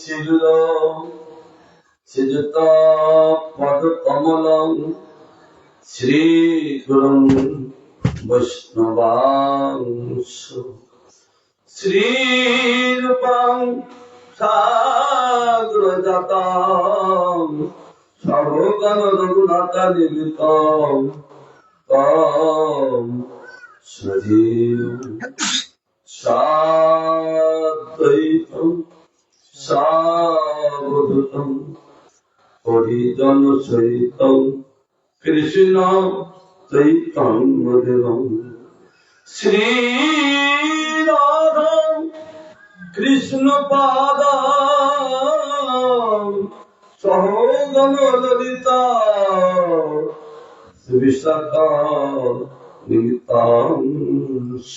চিরুল চিরুত পদ কমলং শ্রীগুরুং বৈষ্ণবাংশ শ্রীরূপং সাগ্রজাতং সর্বগণ রঘুনাথ নিমিতং তং সজীব সাদ্বৈতং সাবধূতং হরিজন সহিতং কৃষ্ণ চৈতন্যদেবং শ্রী রাধা কৃষ্ণ পাদং সহগণ ললিতা বিশাখা নিতাংশ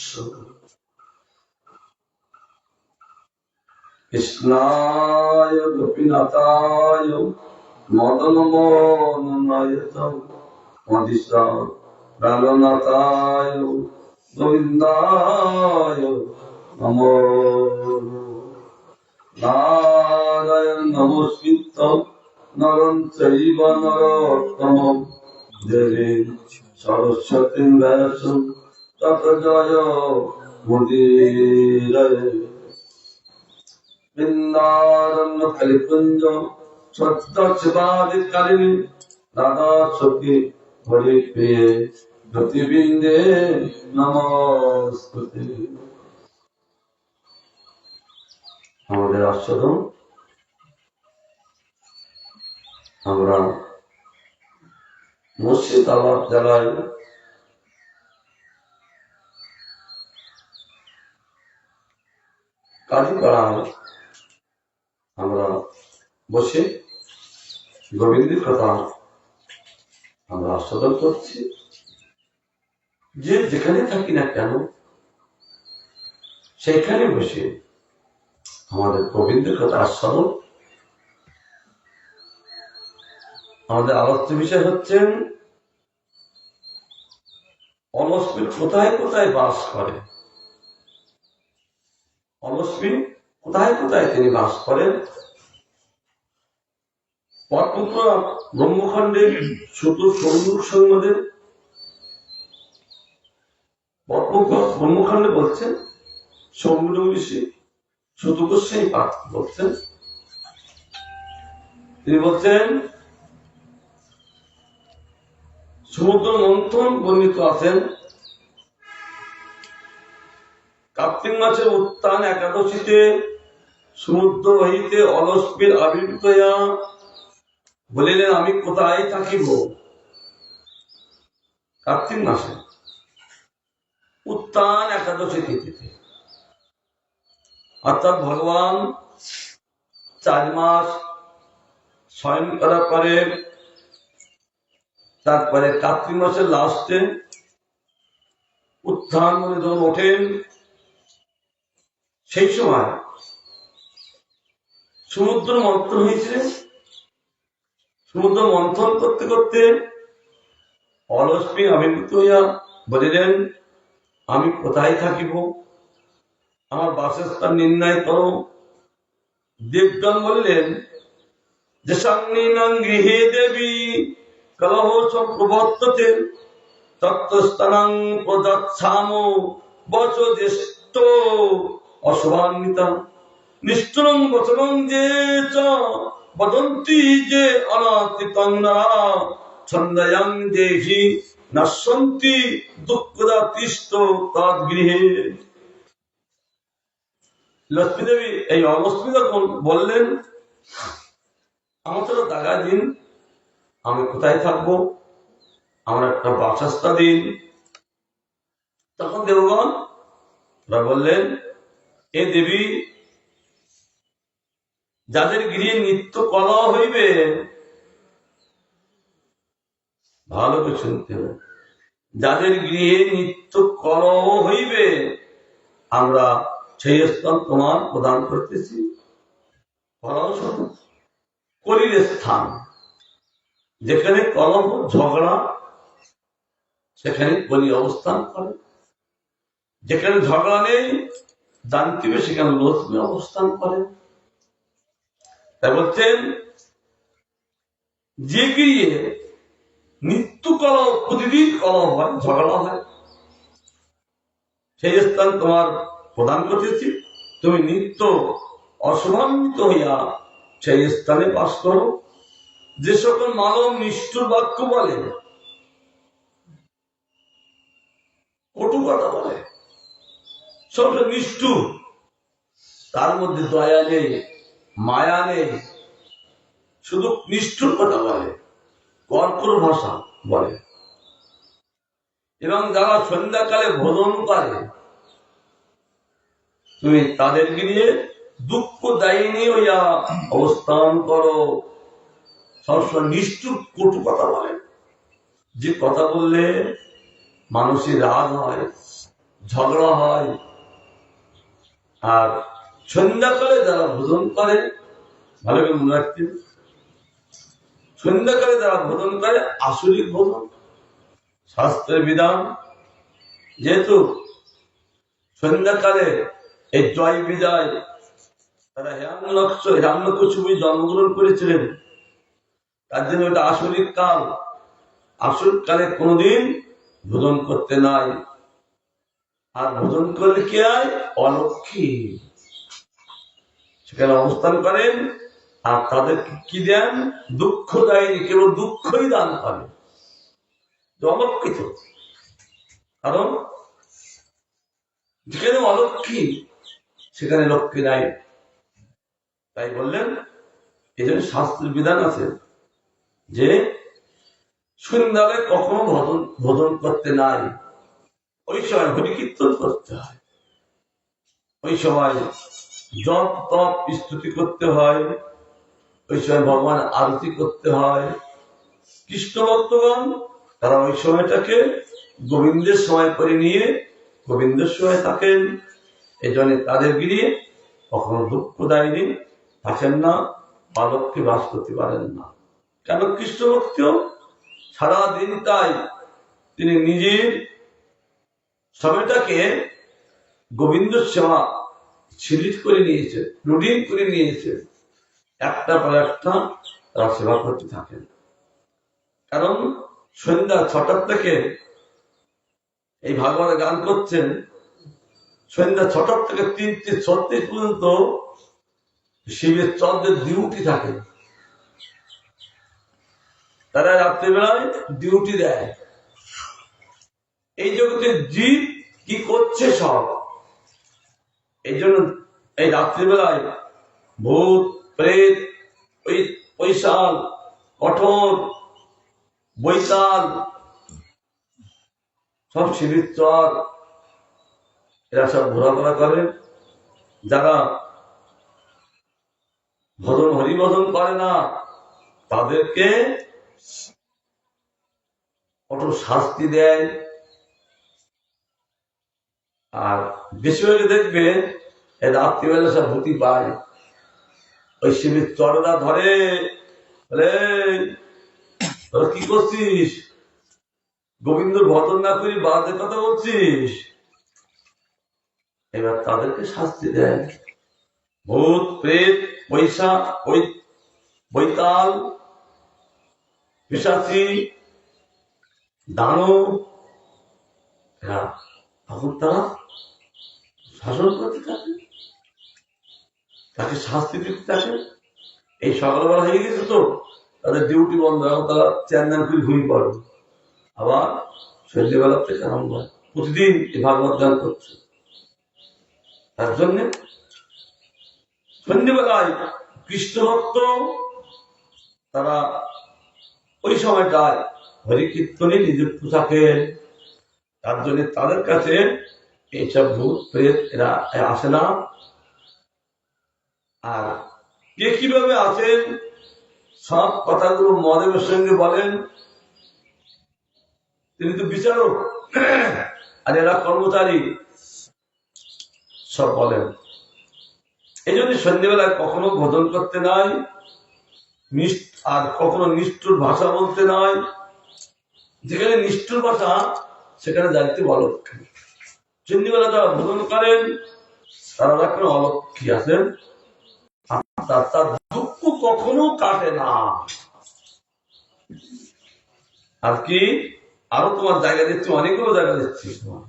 কৃষ্ণায় গোপীনাথায় মদন মোহনায় মদিসা প্রাণনাথায় গোবিন্দায় নমো নারায়ণ নমস্কৃত নরং চৈব নরোত্তমং দেবীং সরস্বতীং ব্যাসং ততো জয় মুদীরয়ে বৃন্দারণ্য কালীকুঞ্জ সত্য শিবাদিকারিণী রাধা সখী হরি প্রিয়ে জ্যোতিবিন্দে নমস্তুতে। আমাদের আস্বাদন আমরা মুর্শিদাবাদ জেলায় কাজীপাড়ায় আমরা বসে গোবিন্দের কথা আমরা আস্বাদন করছি। যে যেখানে থাকি না কেন সেখানে বসে আমাদের গোবিন্দের কথা আস্বাদন। আমাদের আলোচ্য বিষয় হচ্ছেন অলক্ষ্মী কোথায় কোথায় বাস করে, অলক্ষ্মী কোথায় কোথায় তিনি বাস করেন। পরমপুরা ব্রহ্মখণ্ডের সংবাদে ব্রহ্মখণ্ডে বলছেন সৌম্য ঋষি সুতগোস্বামী পাঠ বলছেন, তিনি বলছেন সমুদ্র মন্থন বর্ণিত আছেন কার্তিক মাসের উত্থান একাদশীতে সমুদ্র হইতে অলক্ষ্মীর আবির্ভূত হইয়া বলিলেন আমি কোথায় থাকিব। কার্তিক মাসে উত্থান একাদশী তিথিতে, অর্থাৎ ভগবান 4 মাস শয়ন করার পরে তারপরে কার্তিক মাসের লাস্টে উত্থান করে যখন ওঠেন সেই সময় সমুদ্র মন্থন হয়েছে। সমুদ্র মন্থন করতে করতে অলক্ষ্মী আবির্ভূত হইয়া বলিলেন আমি কোথায় থাকিব, আমার বাসস্থান নির্ণয় করো। দেবগণ বললেন যে সান্নিনাং গৃহে দেবী কলহ প্রবর্ততে তত্ত্বস্থানাং প্রদচ্ছাম বচোদেষ্ট অশুভান্বিতা নিষ্ঠুরং বচনং যে চ বদন্তি যে অনাতিতং নারা ছন্দয়াং দেহি নশ্যন্তি দুঃখদাতিষ্ঠ তদ্গৃহে। লক্ষ্মী দেবী এই অলক্ষ্মী যখন বললেন আমাদের টাকা দিন, আমি কোথায় থাকবো, আমার একটা বাসস্থান দিন। তখন দেবগণ বললেন এ দেবী যাদের গৃহে নিত্য কলহ হইবে, ভালো করে শুনতে হবে, যাদের গৃহে নিত্য কলহ হইবে আমরা সেই স্থান তোমার প্রদান করতেছি। কলির স্থান যেখানে কলহ ঝগড়া সেখানে কলি অবস্থান করে, যেখানে ঝগড়া নেই জানতে হবে সেখানে লক্ষ্মী অবস্থান করে। তাই বলছেন যে গিয়ে নিত্য কলহ, প্রতিদিন কলহ হয়, ঝগড়া হয়, সেই স্থান তোমার প্রদান করতেছি, তুমি নিত্য অসমান্বিত হইয়া সেই স্থানে বাস করো। যে সকল মানব নিষ্ঠুর বাক্য বলে, কটু কথা বলে, সব নিষ্ঠুর, তার মধ্যে দয়া নেই, মায়া নেই, শুধু নিষ্ঠুর কথা বলে, কর্কর ভাষা বলে। এবং যারা সন্ধ্যাকালে ভোজন করে, তুমি তাদেরকে নিয়ে দুঃখ দায়িনী হইয়া অবস্থান করো। সবসময় নিষ্ঠুর কটু কথা বলে, যে কথা বললে মানুষের রাগ হয়, ঝগড়া হয়। আর সন্ধ্যাকালে যারা ভোজন করে, ভালো করে মনে রাখতেন, সন্ধ্যাকালে যারা ভোজন করে আসরিক ভোজন, শাস্ত্রের বিধান, যেহেতু সন্ধ্যাকালে এই জয় বিজয়, তারা হিরণ্যকশিপু জন্মগ্রহণ করেছিলেন, তার জন্য এটা আসরিক কাল। আসরিক কালে কোনদিন ভোজন করতে নাই। আর ভোজন করলে কি হয়? অলক্ষী সেখানে অবস্থান করেন, আর তাদেরকে কি দেন? দুঃখ দেয়নি, কেবল দুঃখই দান করে, অলক্ষিত। কারণ যেখানে অলক্ষী সেখানে লক্ষ্মী নাই। তাই বললেন, এই জন্য শাস্ত্রের বিধান আছে যে সন্ধ্যাবে কখনো ভোজন করতে নাই। ওই সময় হরিকীর্তন করতে হয়, ওই সময় জপ তপ স্তুতি করতে হয়, ওই সময় ভগবান আরতি করতে হয়। কৃষ্ণ ভক্তগণ তারা ওই সময়টাকে গোবিন্দের সময় করে নিয়ে গোবিন্দের সময় থাকেন। এই জন্য তাদের গিয়ে কখনো দুঃখ দেয়নি, থাকেন না, বালককে বাস করতে পারেন না। কেন? কৃষ্ণ ভক্ত সারাদিন তাই তিনি নিজের সময়টাকে গোবিন্দ সেবা সিলিট করে নিয়েছে, রুটিন করে নিয়েছে, একটা পর একটা তারা সেবা করতে থাকেন। কারণ সন্ধ্যা 6টার থেকে এই ভাগবত গান করছেন, সন্ধ্যা 6টার থেকে 3:36 পর্যন্ত শিবের চন্দ্রের ডিউটি থাকে। তারা রাত্রিবেলায় ডিউটি দেয়। এই জগতে জীব কি করছে সব, এই জন্য এই রাত্রিবেলায় ভূত প্রেত, ওই পৈশাল, কঠোর, বৈতাল, সব শিবির চর, এরা সব ঘোরাফেরা করে। যারা হরিভজন করে না তাদেরকে কঠোর শাস্তি দেয়। আর বেশিরভাগ দেখবে রাত্রিবেলা সব ভূতি পায়, ওই শিবির চররা ধরে, তোরা কি করছিস? গোবিন্দ ভজন না করি বাজে কথা বলছিস। এবার তাদেরকে শাস্তি দেয়। ভূত প্রেত, বৈতাল, পিশাচী, দানব, তখন তারা শাসন করতে থাকে, তাকে শাস্তি দিতে থাকে। এই সকালবেলা হয়ে গেছে তো তাদের ডিউটি বন্ধ, এখন তারা চ্যান্দান করে ঘুমিয়ে পড়ে। আবার সন্ধ্যেবেলা থেকে আরম্ভ হয়, প্রতিদিন এই ভাগবত গান করছে। তার জন্য সন্ধ্যেবেলায় কৃষ্ণ ভক্ত তারা ওই সময়টায় হরিকীর্তনে নিযুক্ত থাকেন। তার জন্য তাদের কাছে এইসব ভূত প্রেত এরা আসে না। আর কে কিভাবে আছেন সব কথাগুলো মহাদেবের সঙ্গে বলেন, তিনি তো বিচারক আর এরা কর্মচারী, সব বলেন। এই জন্য সন্ধ্যেবেলায় কখনো ভোজন করতে নাই, আর কখনো নিষ্ঠুর ভাষা বলতে নাই। যেখানে নিষ্ঠুর ভাষা সেখানে যাইতে অলক্ষী। সন্ধ্যেবেলা যারা ভোজন করেন তারা রাখেন অলক্ষী আছেন, তার দুঃখ কখনো কাটে না। আর কি আরো তোমার জায়গা দিচ্ছি, অনেকগুলো জায়গা দিচ্ছি তোমার।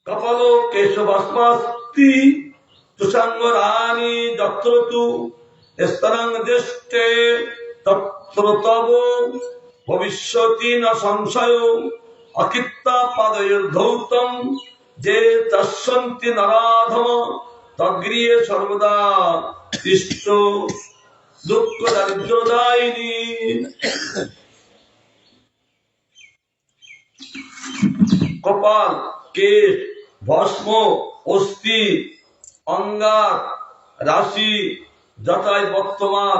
কপাল কেশবাস্মাস্তি তুষাঙ্গ রানী যত্রতু স্তরাং দৃষ্টে তত্র তব ভবিষ্যতি ন সংশয় অকৃত্তা পাদয়োর্ধৌতম যে তস্যন্তি নরাধম তদ্গৃহে সর্বদা তিষ্ঠ দুঃখ দারিদ্র্যদায়িনী। কপাল, কেশ, ভস্ম, অস্থি, অঙ্গার, রাশি যথায় বর্তমান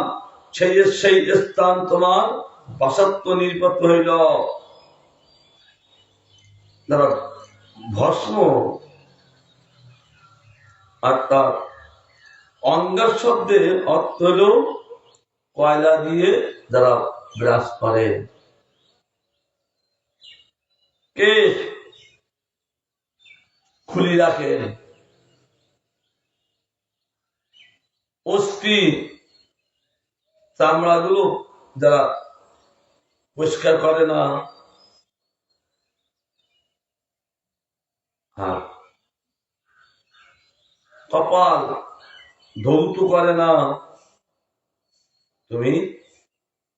সেই সেই স্থান তোমার বাসত্ব নির্গত হইল। ভস্ম আর তার অঙ্গার শব্দের অর্থ হল কয়লা দিয়ে যারা ব্রাশ করে। কেশ খুলি রাখেন, অস্থি চামড়াগুলো যারা পরিষ্কার করে না, কপাল ধৌত করে না, তুমি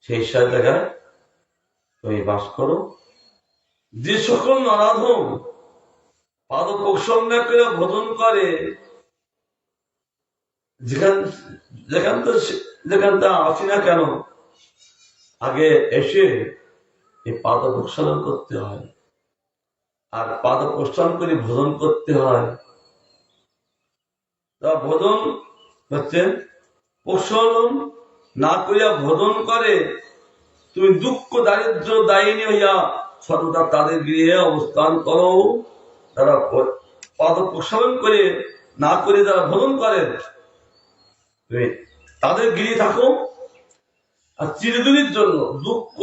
সেই জায়গায় তুমি বাস করো। যে সকল নরাধম পাদ প্রসঙ্গে করে ভোজন করে, যেখানটা আসি না কেন আগে এসে এই পাদ প্রক্ষালন করতে হয়, আর পাদ প্রস্থান করে ভোজন করতে হয়। তা ভোজন হচ্ছে প্রক্ষালন না করিয়া ভোজন করে, তুমি দুঃখ দারিদ্র দায়িনী হইয়া সততা তাদের গৃহে অবস্থান করো। তারা পাদ প্রক্ষালন করে না করে যারা ভোজন করেন, তুমি তাদের গৃহে থাকো। আর চিরদিনের জন্য দুঃখ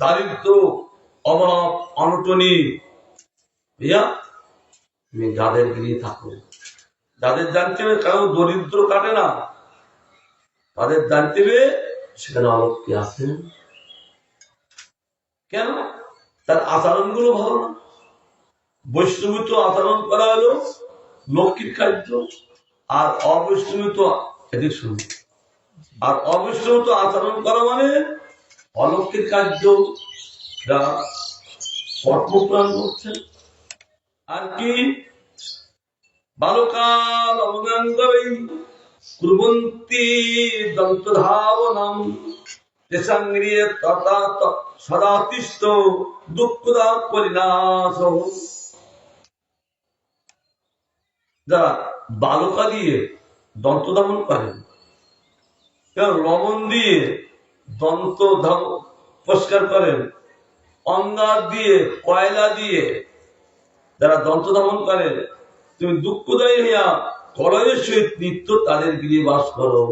দারিদ্র অভাব অনটনী ইয়া তুমি যাদের গৃহে থাকো। যাদের জানতে হবে কারো দরিদ্র কাটে না, তাদের জানতে হবে সেখানে অলক্ষ্মী আছেন। কেন? তার আচরণ গুলো ভালো না। বৈষ্ণবিত আচরণ করা হলো লক্ষ্মীর খাদ্য, আর অবৈষ্ণবিত এদিক শুনি, আর অবৈষ্ণবিত আচরণ করা মানে অলক্ষ্মীর কার্য যা কর্মপ্রাণ করছে। আর কি বালকাল অবগাঙ্গই কুর্বন্তি দন্তধাবনম তেসাঙ্গিয়ে তথা সদাতিষ্ঠ দুঃখদা পরিণাশ। যারা বালকা দিয়ে দন্ত ধাবন করেন, লবণ দিয়ে দন্ত পরিষ্কার করেন, অঙ্গার দিয়ে কয়লা দিয়ে যারা দন্ত ধাবন করেন, তুমি দুঃখদায়ী হইয়া কলয়ের সহিত নিত্য তাদের গৃহে বাস করো।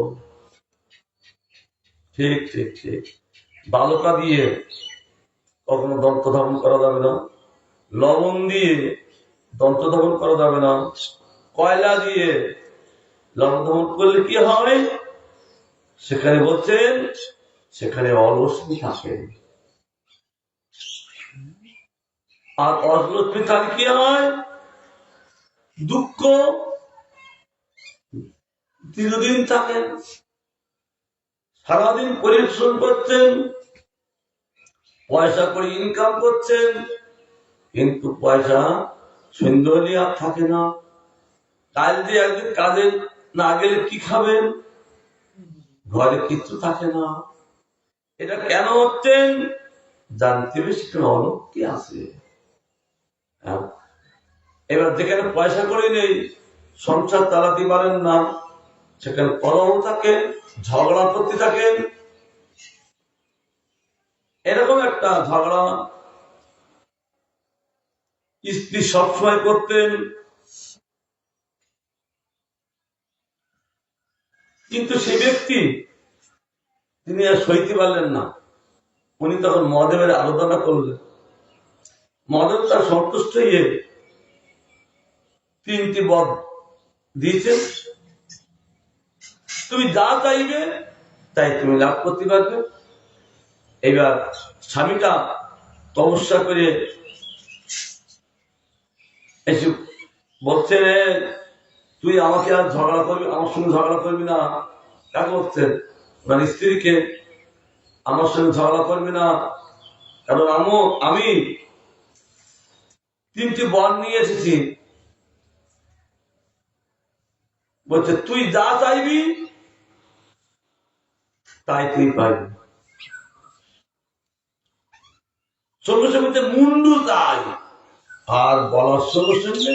ঠিক ঠিক ঠিক। বালকা দিয়ে কখনো দন্ত ধাবন করা যাবে না, লবণ দিয়ে দন্ত ধাবন করা যাবে না, কয়লা দিয়ে লবণ ধাবন করলে কি হয়? সেখানে বলছেন সেখানে অলক্ষ্মী থাকে। আর অলক্ষ্মী থাকলে কি হয়? দুঃখ দীর্ঘদিন থাকেন। সারাদিন পরিশ্রম করছেন, পয়সা করে ইনকাম করছেন, কিন্তু পয়সা সন্ধ্যা হলে আর থাকে না। কাল দিয়ে একদিন কাজে না গেলে কি খাবেন? ঘরে কিচ্ছু থাকে না। এটা কেন হচ্ছেন? জানতে হবে সেখানে অলক্ষ্মী আছে। এবার যেখানে পয়সা করে নেই, সংসার চালাতে পারেন না, সেখানে কলহ থাকে, ঝগড়া করতে থাকেন। এরকম একটা ঝগড়া স্ত্রী সবসময় করতেন, কিন্তু সেই ব্যক্তি তিনি আর সইতে পারলেন না। উনি তখন মহাদেবের আরাধনা করলেন। মহাদেব তার সন্তুষ্ট হয়ে 3টি বর দিয়েছেন। তুমি যা চাইবে তাই তুমি লাভ করতে পারবে। এবার স্বামীটা তপস্যা করে এসে বলছে, তুই আমাকে আর ঝগড়া করবি, আমার সঙ্গে ঝগড়া করবি না। কাকে বলছেন? ওনার স্ত্রীকে। আমার সঙ্গে ঝগড়া করবি না, কারণ আমি 3টি বর নিয়ে এসেছি। বলছে তুই যা চাইবি তাই তুই পাইবি। সঙ্গে সঙ্গে মুন্ডু চাই, আর বলার সঙ্গে সঙ্গে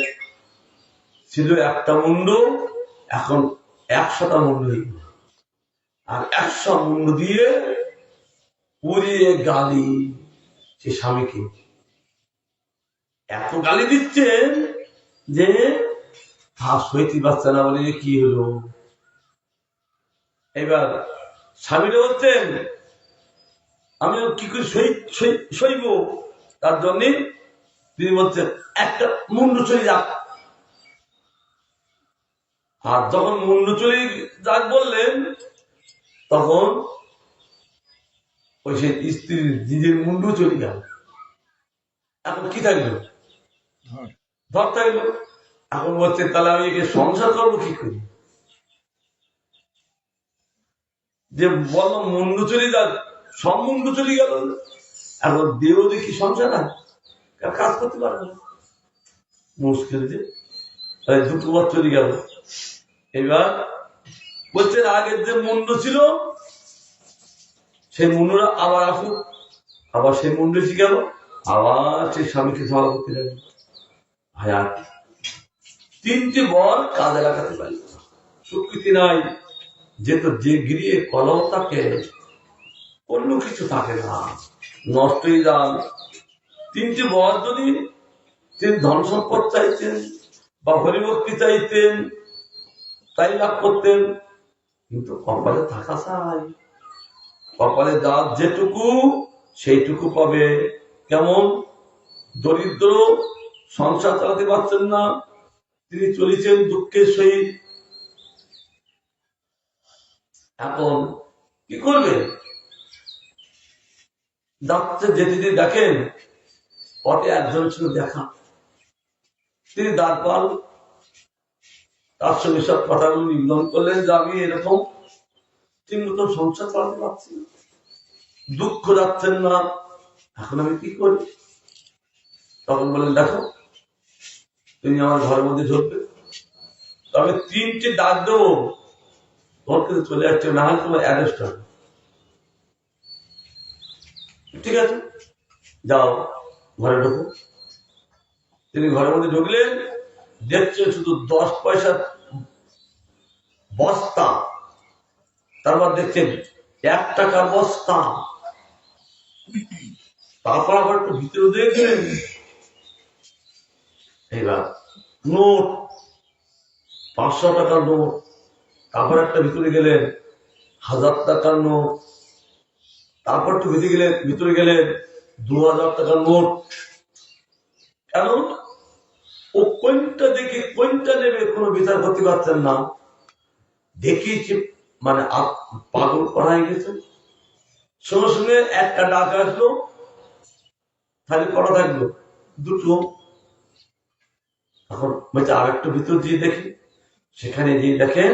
ছিল একটা মুন্ডু, এখন 100টা মুন্ডু, আর 100 মুন্ডু দিয়ে পুড়িয়ে গালি সে স্বামীকে। এত গালি দিচ্ছেন যে সইতে পারছে না, বলে কি হলো। এবার স্বামীরা বলছেন আমি কি করে সইব, তার জন্য তিনি বলছেন একটা মুন্ডু চলে যাক। আর যখন মুন্ডু চলে যাক বললেন, তখন ওই সেই স্ত্রীর নিজের মুন্ডু চলে গেল। এখন কি থাকলো? ধর থাকলো। এখন বলছে তাহলে আমি একে সংসার করবো কি করি? যে বললো মুন্ডু চলে যাক, সব মুন্ডু চলে গেল। এখন দেহ দেখি সংসার কাজ করতে পারবে না, মুশকিল। যে 2 বার চলে গেল। এবার বলছেন আগের যে মুন্ডু ছিল সেই মুন্ডুরা আবার আসুক, আবার সেই মুন্ডু এসে গেল, আবার সেই স্বামীকে ঝগড়া করতে লাগলো। হায়াত 3টি বর কাজে লাগাতে পারি, স্বীকৃতি নাই। যে তো যে গৃহে কলহ থাকে অন্য কিছু থাকে না, নষ্ট হয়ে যান। 3টি বর যদি তিনি ধন সম্পদ চাইতেন বা হরিভক্তি চাইতেন তাই লাভ করতেন, কিন্তু কপালে থাকা চাই। কপালে যার যেটুকু সেইটুকু পাবে। কেমন দরিদ্র, সংসার চালাতে পারছেন না, তিনি চলেছেন দুঃখের সহিত। এখন কি করবে? যাচ্ছে যেতে দেখেন পথে একজন ছিল দেখা, তিনি দ্বারপাল, তার সঙ্গে সব কথাগুলো নিবেদন করলেন যে আমি এরকম ঠিক মতো সংসার চালাতে পারছি না, দুঃখ যাচ্ছেন না, এখন আমি কি করি? তখন বললেন দেখো তুমি আমার ঘরের মধ্যে ঢুকবে, তবে 3টি ডাক দেবো, তোমার কিন্তু চলে যাচ্ছে, না হলে তোমার অ্যারেস্ট হবে। ঠিক আছে, যাও ঘরে ঢুকো। তিনি ঘরের মধ্যে ঢুকলেন, দেখছেন শুধু 10 পয়সার বস্তা, তারপর দেখছেন 1 টাকার বস্তা, তারপর আবার একটু ভিতরে দেখলেন এবার নোট, 500 টাকার নোট, তারপর একটা ভিতরে গেলেন 1000 টাকার নোট, তারপর একটু ভিতরে গেলেন 2000 টাকার নোট। কেন? ও কোনটা দেখে কোনটা নেবে কোনো বিচার করতে পারছেন না, দেখিয়েছে মানে পাগল করা হয়ে গেছে। সঙ্গে সঙ্গে একটা ডাক আসলো, খালি করা থাকলো 2টো। এখন বলছে আর একটু ভিতর দিয়ে দেখি, সেখানে গিয়ে দেখেন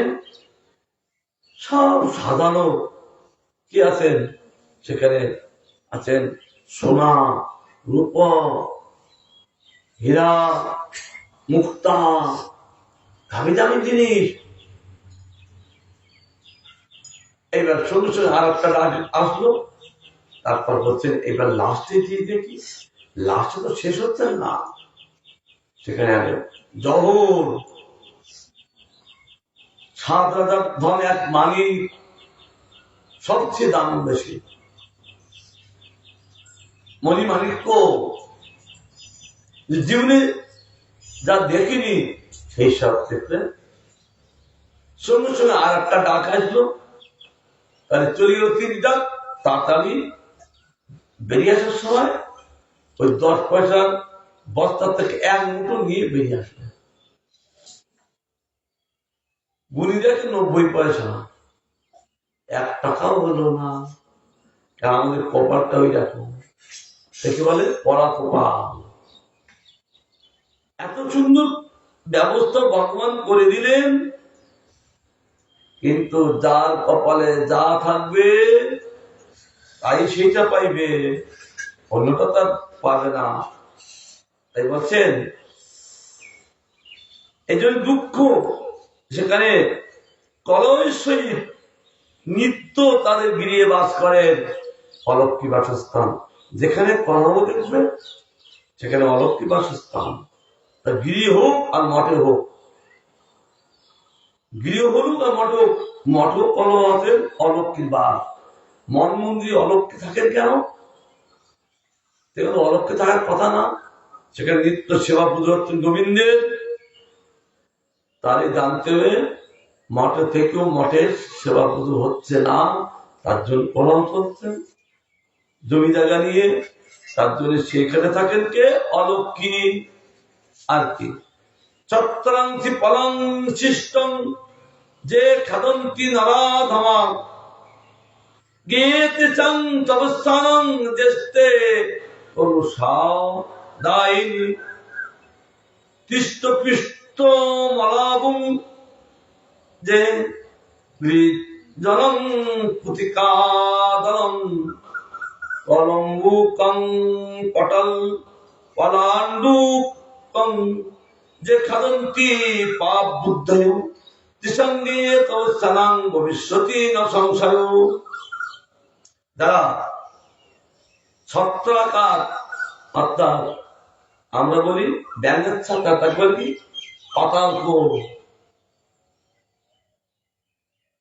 সব সাজানো। কি আছেন সেখানে? আছেন সোনা, রূপা, হীরা, মুক্তা, দামি দামি জিনিস। এবার সঙ্গে সঙ্গে আর একটা ডাক আসলো, তারপর বলছেন এবার লাস্টে দিয়ে দেখি, লাস্টে তো শেষ হচ্ছে না, সেখানে আগে জহর, 7,000 ধন, এক মানি, সবচেয়ে দাম বেশি মণিমাণিক্য, জীবনে যা দেখিনি সেই সব দেখলেন। সঙ্গে সঙ্গে আর একটা ডাক আসলো, তাহলে চলে গেল 3 ডাক। তাড়াতাড়ি বেরিয়ে আসার সময় ওই 10 পয়সার বস্তা থেকে 1 মুঠো নিয়ে বেরিয়ে আসবে। গুনি দেখে 90 পয়সা। 1 টাকাও হলো না। আমাদের কপালটা ওই দেখো, দেখে বলে পড়া কপাল। এত সুন্দর ব্যবস্থা ভগবান করে দিলেন, কিন্তু যার কপালে যা থাকবে তাই সেটা পাইবে, অন্যটা তার পাবে না। তাই বলছেন এই জন্য দুঃখ, সেখানে কলয়ের সহিত নিত্য তাদের গৃহে বাস করেন অলক্ষ্মী বাসস্থান। যেখানে কলহ দেখবে সেখানে অলক্ষ্মী বাসস্থান। তা গৃহ হোক আর মঠে হোক, গৃহ হলুক আর মঠ হোক, মঠ কলহ আছেন অলক্ষ্মীর বাস। মন মন্দিরে অলক্ষ্মী থাকেন কেন? সেখানে অলক্ষ্মী থাকার কথা না। সেখানে নিত্য সেবা পুজো হচ্ছেন গোবিন্দের। তারই জানতে হবে মঠে থেকেও মঠের সেবা পুজো হচ্ছে না, তার জন্য কলহ চলছে জমি জায়গা নিয়ে। তার জন্য সেখানে থাকেন কে? অলক্ষ্মী। আর কি চত্রাংশি পলং শিষ্টং যে খাদন্তি নারাধমা গেতে চং তবস্থানং দেশতে অনুষাও দায়িনী তিষ্টপিষ্ট মলাবং যে জনং পুতিকাদলং কলম্বুকং পটল পলাণ্ডুকং যে খাদন্তি পাপ বুদ্ধয় ত্রিসঙ্গে তবস্থানাং ভবিষ্যতি ন সংশয়। যারা ছত্রাকার, অর্থাৎ আমরা বলি ব্যাঙের ছাতা, তাকে বলি পাতাঙ্ক,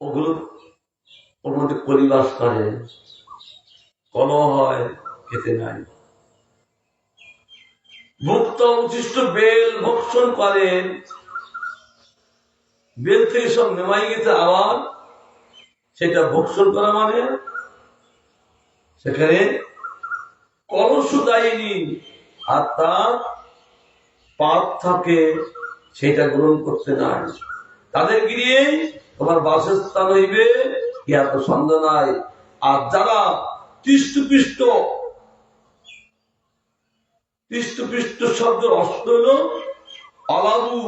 ওগুলো ওর মধ্যে পরিবাস করে, কলহ হয়, খেতে নাই। ভুক্ত উচ্ছিষ্ট বেল ভক্ষণ করেন, বেল থেকে সব নেমাই গেছে, আবার সেটা ভক্ষণ করা মানে সেখানে কলস দায়নি, আর তার পাপ থাকে, সেটা গ্রহণ করতে নাই। তাদের গিয়ে তোমার বাসস্থান হইবে, ইহা তো সন্দেহ নাই। আর যারা তিষ্টপিষ্ট, তিষ্টপিষ্ট শব্দের অর্থ হল আলাবু,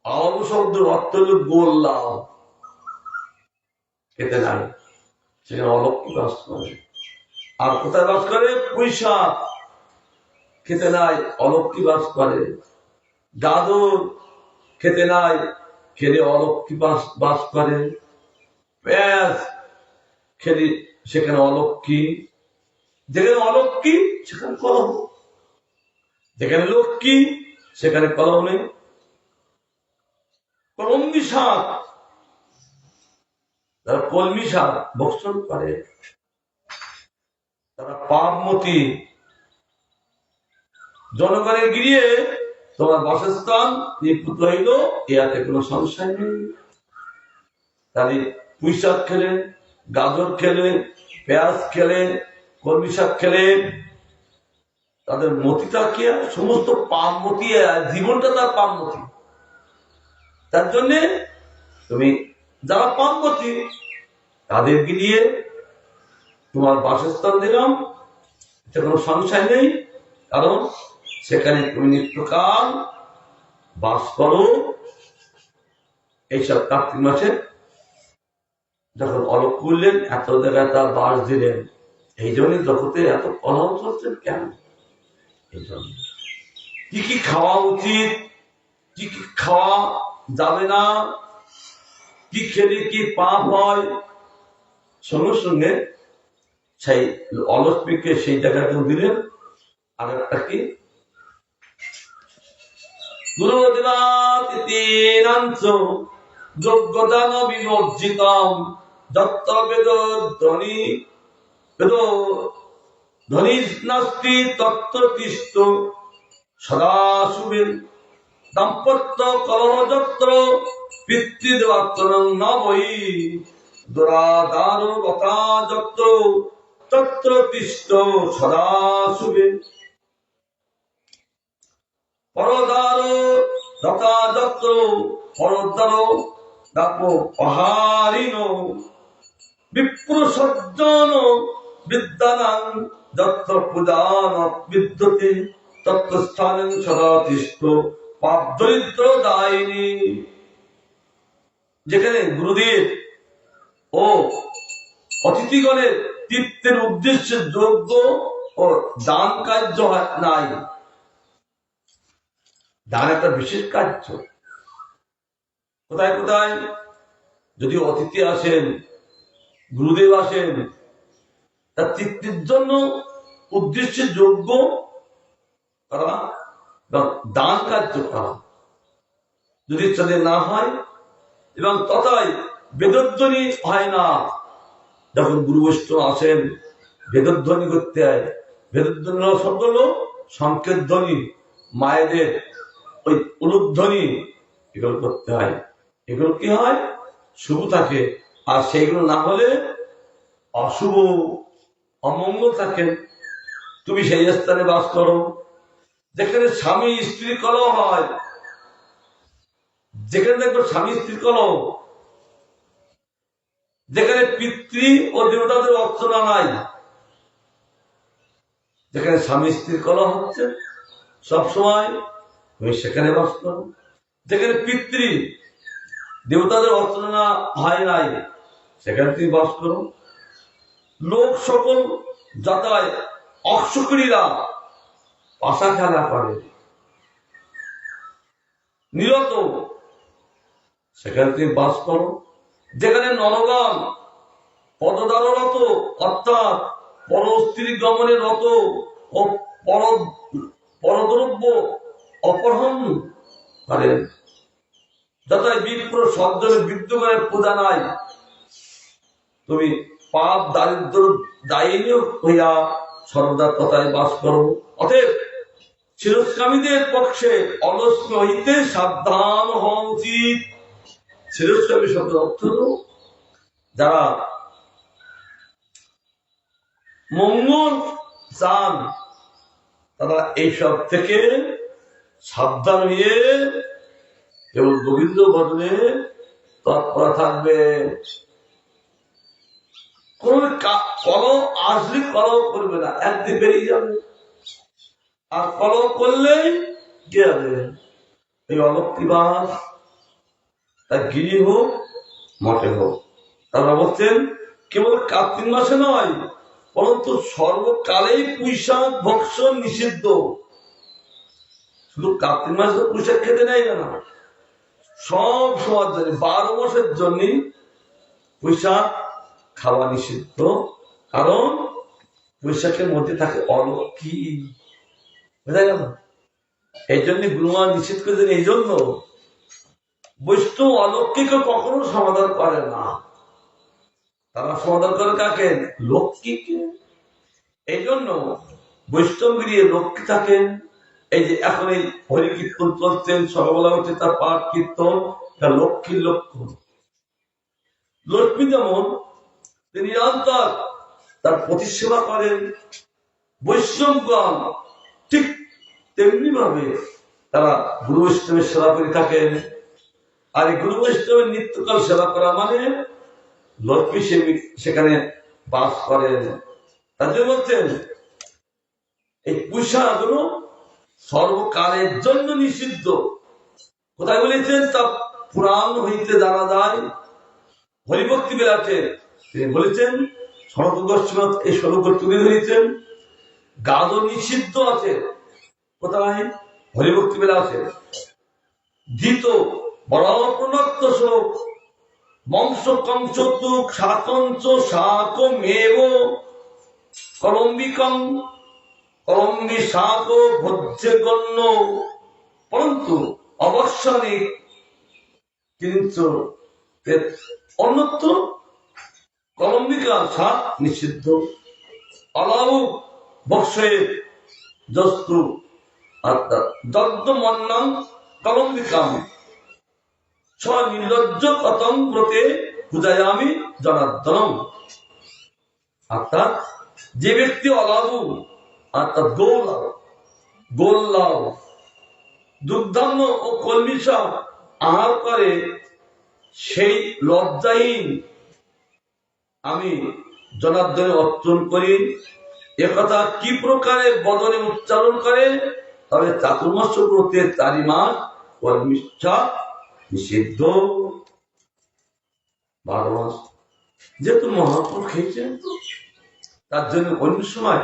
আলাবু শব্দের অর্থ হল গোল লাউ, খেতে নাই, সেখানে অলক্ষ্মী বাস করে। আর কোথায় বাস করে? পয়সা খেতে নাই, অলক্ষ্মী বাস করে। গাদর খেতে নাই, খেলে অলক্ষ্মী বাস করে। পেঁয়াজ খেলে সেখানে অলক্ষ্মী। যেখানে অলক্ষ্মী সেখানে কলহ, যেখানে লক্ষ্মী সেখানে কলহ নেই। কলম্বি শাক, যারা কলমি শাক ভক্ষণ করে তারা পাপমতি। জনগণের গিয়ে তোমার বাসস্থান নিপুত হইল, ইয়াতে কোনো সংশয় নেই। তাহলে পুঁই শাক খেলে, গাজর খেলে, পেঁয়াজ খেলে, কলমি শাক খেলে, তাদের মতিটা কি সমস্ত পাপমতি, জীবনটা তার পাপমতি। তার জন্য তুমি যারা পাপমতি তাদেরকে নিয়ে তোমার বাসস্থান দিলাম, এটা কোনো সংশয় নেই। কারণ সেখানে তুমি নিত্যকাল বাস করো। এইসব কার্তিক মাসে যখন অলক করলেন, এত জায়গায় তার বাস দিলেন, এই জন্য জগতে এত কলহ চলছেন কেন? এই জন্য কি কি খাওয়া উচিত, কি কি খাওয়া যাবে না, কি খেলে কি পাপ হয়, সঙ্গে সঙ্গে সেই অলক্ষ্মীকে সেই জায়গাটা দিলেন। আর একটা কি গুরুদেবাতিথীনাঞ্চ যোগ্যদান বিবর্জিতম দত্ত বেদ ধ্বনি বেদ ধ্বনি নাস্তি তত্ত্ব তিষ্ঠ সদা শুভে দাম্পত্য কলহ যত্র পিতৃদেবাত্মনং ন বৈ দুরাদার গতা যত্র তত্র তিষ্ঠ সদা শুভে পরদার দতা যত্র পরদার দাপ পাহারিণ বিপ্র সজ্জন বিদ্যানাং যত্র পূজান বিদ্যতে তত্র স্থানেন সদা তিষ্ঠ পাপ দরিদ্র দায়িনী। যেখানে গুরুদেব ও অতিথিগণের তৃপ্তির উদ্দেশ্যে যোগ্য ও দান কার্য নাই। দান একটা বিশেষ কার্য। কোথায় কোথায় যদি অতিথি আসেন, গুরুদেব আসেন, তার তৃপ্তির জন্য উদ্দেশ্যে যোগ্য করা, দান কার্য করা যদি তাদের না হয়, এবং তথায় বেদধ্বনি হয় না। যখন গুরু বৈষ্ণব আসেন বেদধ্বনি করতে হয়। বেদধ্বনি শব্দ হলো সংকেত ধ্বনি, মায়েদের ওই উলুধ্বনি, এগুলো করতে হয়। এগুলো কি হয়? শুভ থাকে। আর সেইগুলো না হলে অশুভ, অমঙ্গল থাকে। তুমি সেই স্থানে বাস করো যেখানে স্বামী স্ত্রী কলহ হয়, যেখানে দেখবো স্বামী স্ত্রী কলহ, যেখানে পিতৃ ও দেবতাদের অর্চনা নাই, যেখানে স্বামী স্ত্রীর কলহ হচ্ছে সবসময়, তুমি সেখানে বাস করো। যেখানে পিতৃ দেবতাদের অর্চনা হয় নাই, সেখানে তুমি বাস করো। লোক সকল যাতায় অক্ষকরীরা পাশা খেলা করে নিরত, সেখানে তুমি বাস করো। যেখানে নরগণ পদদাররত, অর্থাৎ পর স্ত্রী গমনে রত ও পরদ্রব্য অপহরণ করেন, যথায় বিপ্র শব্দের বিদ্যমানের পূজা নাই, তুমি পাপ দারিদ্র দায়িনী হইয়া সর্বদা তথায় বাস করো। অতএব চিরস্কামীদের পক্ষে অলস্য হইতে সাবধান হওয়া উচিত। চিরস্কামী শব্দের অর্থ হল যারা মঙ্গল চান, তারা এইসব থেকে সাবধান হয়ে কেবল গোবিন্দ ভজনে তৎপর থাকবে। কোন কলহ আসলে কলহ করবে না, একদিন বেরিয়ে যাবে। আর কলহ করলেই কি হবে? এই অলক্ষীবাস, তার গিরি হোক মঠে হোক। তারা বলছেন কেবল কার্তিক মাসে নয়, পরন্তু সর্বকালেই পুঁইশাক ভক্ষণ নিষিদ্ধ। শুধু কার্তিক মাসে পুঁইশাক খেতে নেই না, সব সময়ের জন্য 12 মাসের জন্য পুঁইশাক খাওয়া নিষিদ্ধ। কারণ পুঁইশাকের মধ্যে থাকে অলক্ষী, বোঝা গেল? এই জন্য গুরুমা নিষেধ করেছেন। এই জন্য বৈষ্ণব অলক্ষীকে কখনো সমাধান করে না, তারা সমাধান করে কাকে? লক্ষ্মীকে। এই জন্য বৈষ্ণব গিয়ে লক্ষ্মী থাকেন। এই যে এখন এই হরি কীর্তন চলছেন, সকালবেলা উঠে তার পাঠ কীর্তন, তার লক্ষ্মীর লক্ষণ। লক্ষ্মী যেমন তিনি নিরন্তর তার প্রতিসেবা করেন, বৈষ্ণবগণ ঠিক তেমনি ভাবে তারা গুরু বৈষ্ণবের সেবা করে থাকেন। আর এই গুরু বৈষ্ণবের নিত্যকাল সেবা করা মানে লক্ষ্মী সেখানে বাস করেন। তার জন্য বলছেন এই পুঁইশাকগুলো সর্বকালের জন্য নিষিদ্ধ। কোথায় বলেছেন? তা পুরাণ হইতে জানা যায়। হরিভক্তি বিলাসে তিনি বলেছেন, সনাতন গোস্বামী এই শ্লোক তুলে ধরেছেন। গাদর নিষিদ্ধ আছে কোথায়? হরিভক্তি বিলাসে। ধৃত বড় প্রণক্ত শ্লোক, বংশ কংসতুক শাকঞ্চ শাক মেব কলম্বিকং কলম্বি শাক ভোজ্যে গণ্য, পরন্তু অবশ্যনিক কিন্তু অন্যত্র কলম্বিকা শাক নিষিদ্ধ। অলাউ বৎসের যস্তু দগ্ধমন্নাং কলম্বিকাম স্বনির্লজ্জ কতং ব্রতে পূজায়ামি জনার্দনম। অর্থাৎ যে ব্যক্তি অলাভু অর্থাৎ গোল্লাও দুগ্ধান্ন ও কলমিশা আহার করে, সেই লজ্জাহীন আমি জনার্দনে অর্জন করি, একথা কি প্রকারে বদনে উচ্চারণ করে, তবে চাতুর্মাস ব্রতে 4 মাস কর্মিষ্ঠা নিষিদ্ধ। 12 মাস যেহেতু মহাপ্রভু খেয়েছেন, তার জন্য অন্য সময়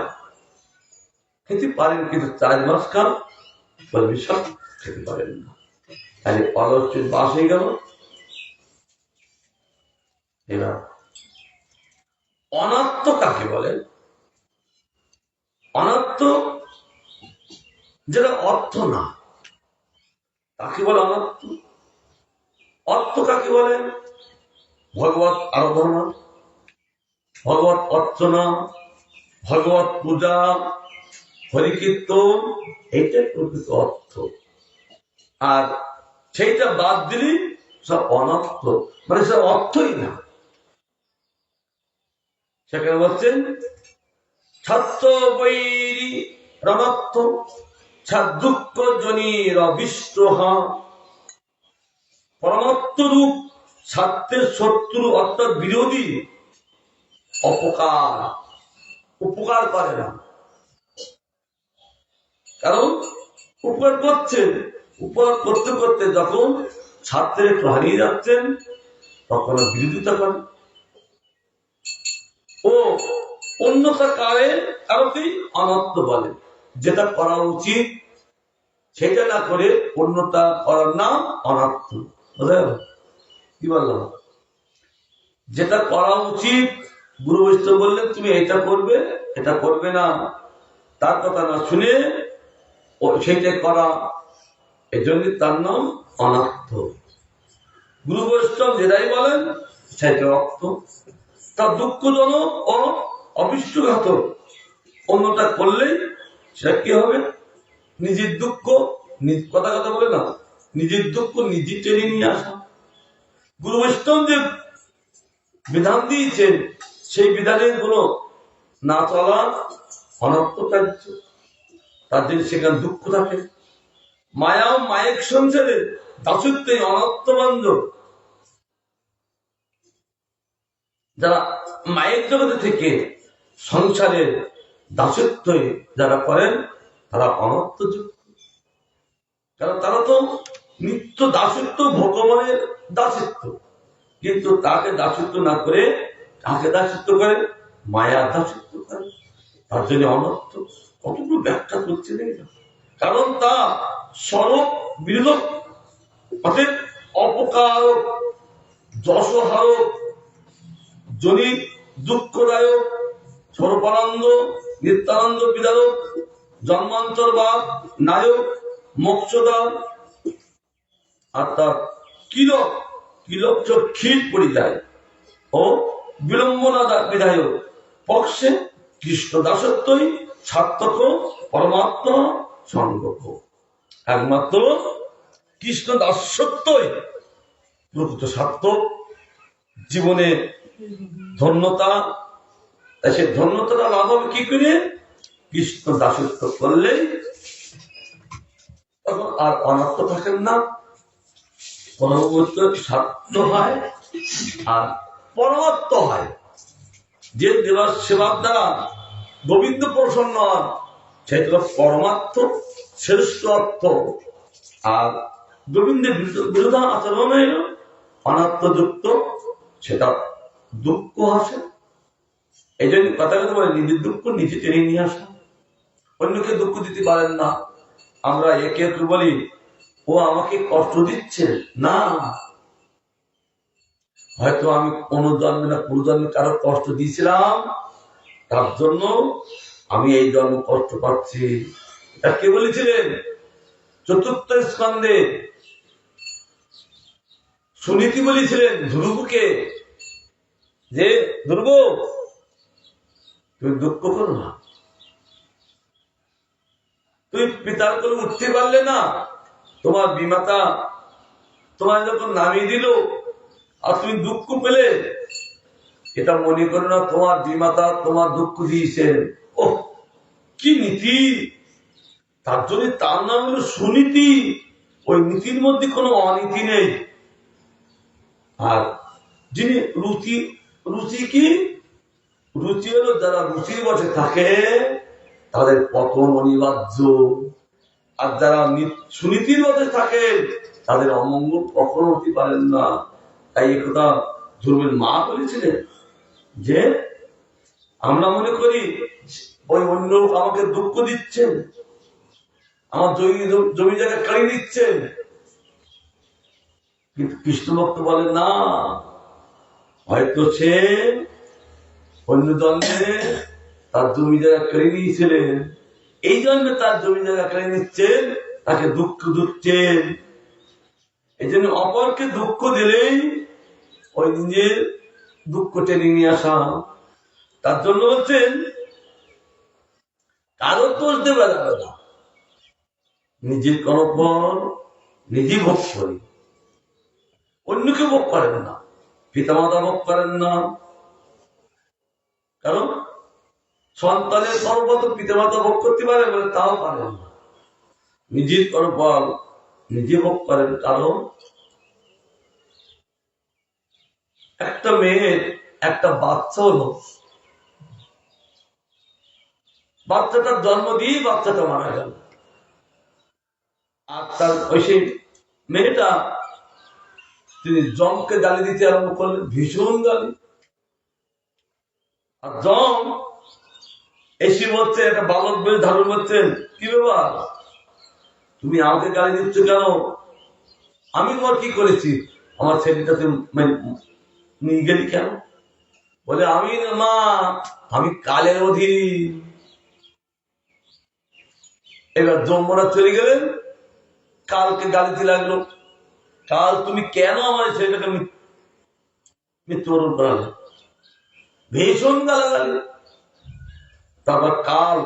খেতে পারেন, কিন্তু 4 মাস কাল কর্মিষ্ঠা খেতে পারেন না। তাহলে অলস্য বাস হয়ে গেল। এবার অনাত্ম কাকে বলেন? অনাত্ম যেটা অর্থ না, তাকে বলে অনাত্ম। অর্থ কাকে বলেন? ভগবত আরাধনা, ভগবত অর্চনা, ভগবত পূজা, হরিকীর্তন, এইটাই প্রকৃত অর্থ। আর সেইটা বাদ দিলে সব অনর্থ, মানে সব অর্থই না। সেখানে বলছেন ছাত্র বৈরী রণত্ব দুঃখ জনির অবিষ্টহা। পরমাত্ম রূপ ছাত্রের শত্রু অর্থাৎ বিরোধী উপকার করে না। কারণ উপকার করছেন, উপকার করতে করতে যখন ছাত্রের একটু হারিয়ে যাচ্ছেন, তখন বিরোধিতা করেন ও অন্যতা কারকেই অনর্থ বলে। যেটা করা উচিত সেটা না করে অন্যতা করার নাম অনর্থ। বোঝা গেল কি বললাম? যেটা করা উচিত, গুরু বৈষ্ণব বললেন তুমি এটা করবে, এটা করবে না, তার কথা না শুনে সেইটাই করা, এজন্য তার নাম অনর্থ। গুরু বৈষ্ণব যেটাই বলেন সেটা অর্থ। তার দুঃখজনক ও অবিষ্টঘাতক। অন্যটা করলেই সেটা কি হবে? নিজের দুঃখ কথা বলে না, নিজের দুঃখ নিজে টেনে নিয়ে আসা। গুরু বৈষ্ণব যে বিধান দিয়েছেন, সেই বিধানের গুলো না চলা অনর্থ কার্য। তার জন্য সেখানে দুঃখ থাকে। মায়া ও মায়ের সংসারে দাসত্ব অনর্থবান্ধব। যারা মায়ের জগতে থেকে সংসারের দাসত্ব যারা করেন, তারা অনর্থযুক্ত। কারণ তারা তো নিত্য দাসত্ব, ভগবানের দাসত্ব, কিন্তু তাকে দাসত্ব না করে তাকে দাসত্ব করে, মায়ার দাসত্ব করে, তার জন্য অনর্থ। কতগুলো ব্যাখ্যা করছে না, কারণ তা স্বরূপ বিরোধক, অর্থাৎ অপকারক, যশহারক, জনিত দুঃখদায়ক, স্বরূপানন্দ নিত্যানন্দ বিদারক, জন্মান্তরবাদ নায়ক, মোক্ষদান, অর্থাৎ কিলক ক্ষীর পরিযায় ও বিলম্বনা বিধায়ক পক্ষে কৃষ্ণ দাসত্বই সার্থক পরমাত্মা সংগ্রহ। একমাত্র কৃষ্ণ দাসত্বই প্রকৃত সার্থক, জীবনে ধন্যতা। সে ধন্যতাটা লাভ হবে কি করে? কৃষ্ণ দাসত্ব করলেই তখন আর অনর্থ থাকেন না, পরবর্তী স্বার্থ হয় আর পরমাত্ম হয়। যে দেবার সেবার দ্বারা গোবিন্দ প্রসন্ন হন, সেটা পরমাত্ম শ্রেষ্ঠ অর্থ। আর গোবিন্দের বিরোধ আচরণ হইল অনাত্মযুক্ত, সেটা দুঃখ আসে। এই জন্য কথা বলে নিজের দুঃখ নিজে টেনে নিয়ে আসা, অন্যকে দুঃখ দিতে পারেন না। আমরা একে বলি ও আমাকে কষ্ট দিচ্ছে না, হয়তো আমি কোনো জন্মে না পুরো জন্মে কারো কষ্ট দিয়েছিলাম, তার জন্য আমি এই জন্ম কষ্ট পাচ্ছি। এটা কে বলেছিলেন? চতুর্থ স্কন্ধে সুনীতি বলেছিলেন ধ্রুবকে, যে ধ্রুব তুমি দুঃখ করো না, তুমি পিতার কোলে উঠতে পারলে না, তোমার বিমাতা তোমার যখন নামিয়ে দিল আর তুমি দুঃখ পেলে, এটা মনে করো না তোমার বিমাতা তোমার দুঃখ দিয়েছেন। ও কি নীতি! তার জন্য তার নাম হলো সুনীতি। ওই নীতির মধ্যে কোনো অনীতি নেই। আর যিনি রুচি কি? রুচি হলো যারা রুচির বসে থাকে তাদের পতন অনিবার্য, আর যারা সুনীতির বসে থাকে তাদের অমঙ্গল কখনো হতে পারেন না। তাই একথা ধ্রুবের মা বলেছিলেন যে আমরা মনে করি ওই অন্য লোক আমাকে দুঃখ দিচ্ছেন, আমার জমি জায়গা কাড়ি দিচ্ছেন, কিন্তু কৃষ্ণ ভক্ত বলে না, হয়তো সে অন্য জন্মে তার জমি জায়গা কেড়ে নিয়েছিলেন, এই জন্মে তার জমি জায়গা কেড়ে নিচ্ছেন, তাকে দুঃখ দিচ্ছেন। এই জন্য অপরকে দুঃখ দিলেই ওই নিজের দুঃখ টেনে নিয়ে আসা। তার জন্য বলছেন কারো দোষ দেওয়া যাবে না, নিজের কর্মফল নিজে ভোগ করি, অন্যকে ভোগ করেন না, পিতামাতা ভোগ করেন না। কারণ সন্তানের কর্মফল পিতামাতা ভোগ করতে পারে বলে তাও পারেন না, নিজের কর্মফল নিজে ভোগ করেন। কারণ একটা মেয়ের একটা বাচ্চা হলো, বাচ্চাটার জন্ম দিয়ে বাচ্চাটা মারা গেল, আর তার ওই সেই মেয়েটা তিনি যমকে গালি দিতে আরম্ভ করলেন, ভীষণ গালি। আর যম এসে বলছে, একটা বালক বেশ ধারণ করছেন, কি ব্যাপার তুমি আমাকে গালি দিচ্ছ কেন? আমি তোমার কি করেছি? আমার ছেলেটাতে নিয়ে গেলি কেন? বলে আমি মা, আমি কালের অধীন। এবার যমরা চলে গেলেন, কালকে গালিতে লাগলো, কাল তুমি কেন আমার ছেলেটাকে মৃত্যুবরণ করালে? ভীষণ গালাগালি। তারপর কাল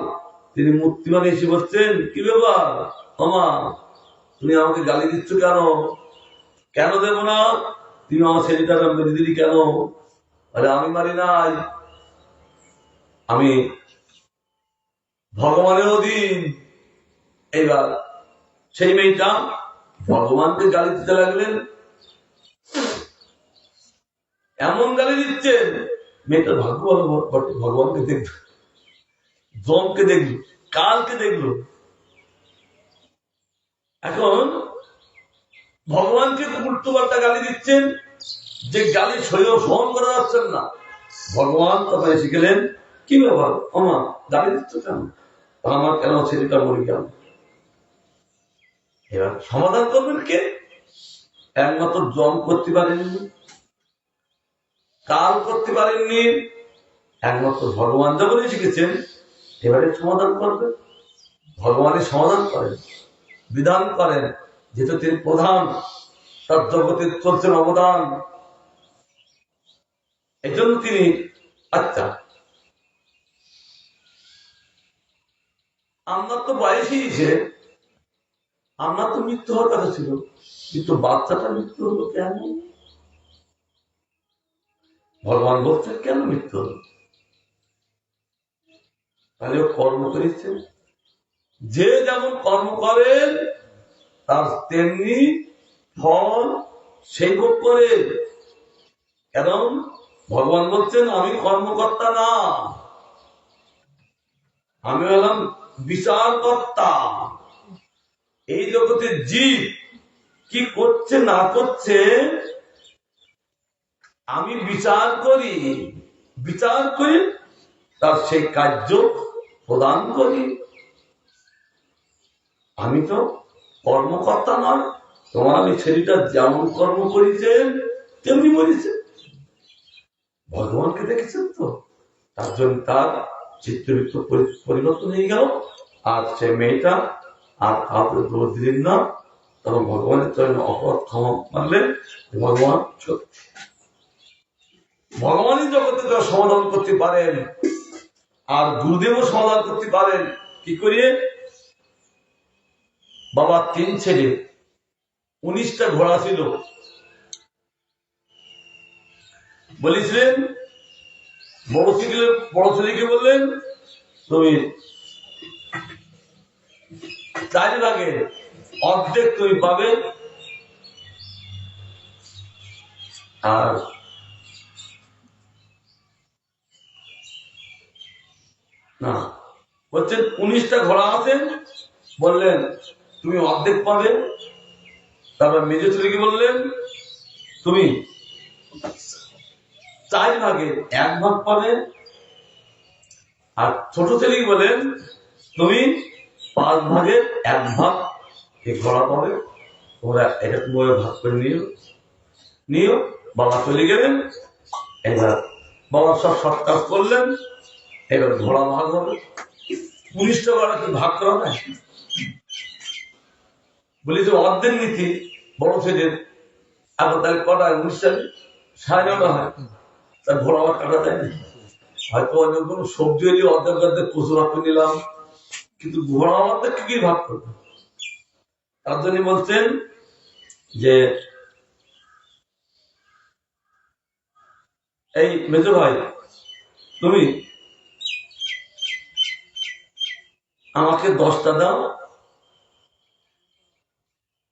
তিনি মূর্তিমান এসে বলছেন, কি ব্যাপার মামা, তুমি আমাকে গালি দিচ্ছ কেন? কেন দেব না? তুমি আমার ছেলেটাকে মেরে দিলি কেন? আরে আমি মারি নাই, আমি ভগবানের অধীন। এইবার সেই মেয়েটা ভগবানকে গালি দিতে লাগলেন, এমন গালি দিচ্ছেন, মেয়েটার ভাগ্য ভালো বটে, ভগবানকে দেখল, যমকে দেখলো, কালকে দেখলো। এখন ভগবানকে উল্টো পাল্টা গালি দিচ্ছেন, যে গালি সহন করা যাচ্ছেন না। ভগবান তখন এসে গেলেন, কি ব্যাপার আমার গালি দিচ্ছ কেন? আমার কেন ছেলেটা মরে গেল? এবার সমাধান করবেন কে? একমাত্র যম করতে পারেননি, কাল করতে পারেননি, একমাত্র ভগবান যখন শিখেছেন এবারে সমাধান করবেন। ভগবানের সমাধান করেন, বিধান করেন, যেহেতু তিনি প্রধান, তার জগতে চলছেন অবদান, এই জন্য তিনি আচ্ছা আপনার তো বয়স হয়েছে, আপনার তো মৃত্যু হওয়ার কথা ছিল, কিন্তু বাচ্চাটা মৃত্যু হলো কেন? ভগবান বলছেন কেন মৃত্যু হলো? তাহলে কর্ম করেছেন, যে যেমন কর্ম করেন তার তেমনি ফল সেই ভোগ করে। কারণ ভগবান বলছেন আমি কর্মকর্তা না, আমি হলাম বিচারকর্তা। এই জগতের জীব কি করছে না করছে আমি বিচার করি, বিচার করি তার সেই কার্য প্রদান করি। আমি তো কর্মকর্তা নয়। তোমার এই ছেলেটা যেমন কর্ম করেছেন তেমনি মরেছে, ভগবানকে দেখেছেন তো, তার জন্য তার চিত্রবৃত্ত পরিবর্তন হয়ে গেল। আর সে মেয়েটা আর কাউকে দোষ দিলেন না, তখন ভগবানের চরণে অপরাধ ক্ষমা মানলেন। ভগবান ভগবানই জগতে তারা সমাধান করতে পারেন, আর গুরুদেবও সমাধান করতে পারেন। কি করিয়ে? বাবা তিন ছেলে, 19টা ঘোড়া ছিল, বলেছিলেন বড় ছেলেকে বললেন তুমি 4 ভাগে অর্ধেক তুমি পাবে, আর না, বলছেন 19টা ঘোড়া আছে, বললেন তুমি অর্ধেক পাবে। তারপর মেজ ছেলেকে বললেন তুমি 4 ভাগের 1 ভাগ পাবে। আর ছোট ছেলেকে বলেন তুমি 5 ভাগের 1 ভাগ এই ঘোড়া পাবে, তোমরা এটা তুমি ভাগ করে নিও। বাবা চলে গেলেন। এবার বাবা সব কাজ করলেন। এবার ঘোড়া ভাগ হবে। 19টা ঘোড়া কি ভাগ করা যায়? বলি যে অর্ধেক নীতি বড় ছেলের, এখন তাহলে কটায় 19টা 9:30 হয়, তার ঘোড়া ভাগ কাটা যায় না। হয়তো অন্য কোনো সবজি এলে অর্ধেক কচু ভাগ করে নিলাম, কিন্তু ঘোড়া অর্ধেক কি ভাগ করবে? তার জন্য বলছেন যে এই মেজো ভাই তুমি আমাকে 10টা দাও,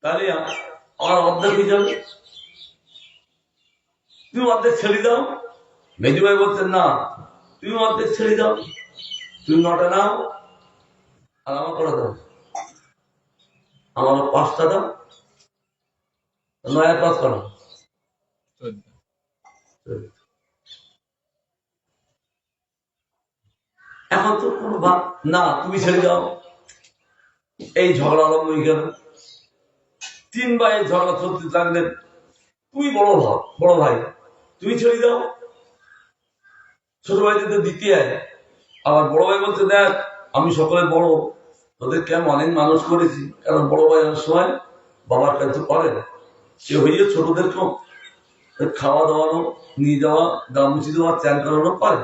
তাহলে আমার অর্ধেক হয়ে যাবে। তুমি অর্ধেক ছেড়ে দাও। মেজো ভাই বলছেন না, তুমি অর্ধেক ছেড়ে দাও, তুমি 9টা নাও আর আমার কটা দাও, আমার 5টা দাও। 9 আর 5 করো। এখন তো কোনো ভাব না, তুমি ছেড়ে দাও। এই ঝগড়া আরম্ভ হয়ে গেল। 3 ভাইয়ের ঝগড়া চলতে লাগলেন। তুমি বড় ভাই তুমি ছেড়ে দাও। ছোট ভাই তো দ্বিতীয়, আবার বড় ভাই বলছে দেখ আমি সকলে বড়, তোদেরকে আমি অনেক মানুষ করেছি। কারণ বড় ভাই অনেক সময় বাবার কাছে করে সে হইয়ে ছোটদেরকেও খাওয়া দাওয়ানো, নিয়ে যাওয়া, গামুচি দেওয়া, চ্যান করানো পারে।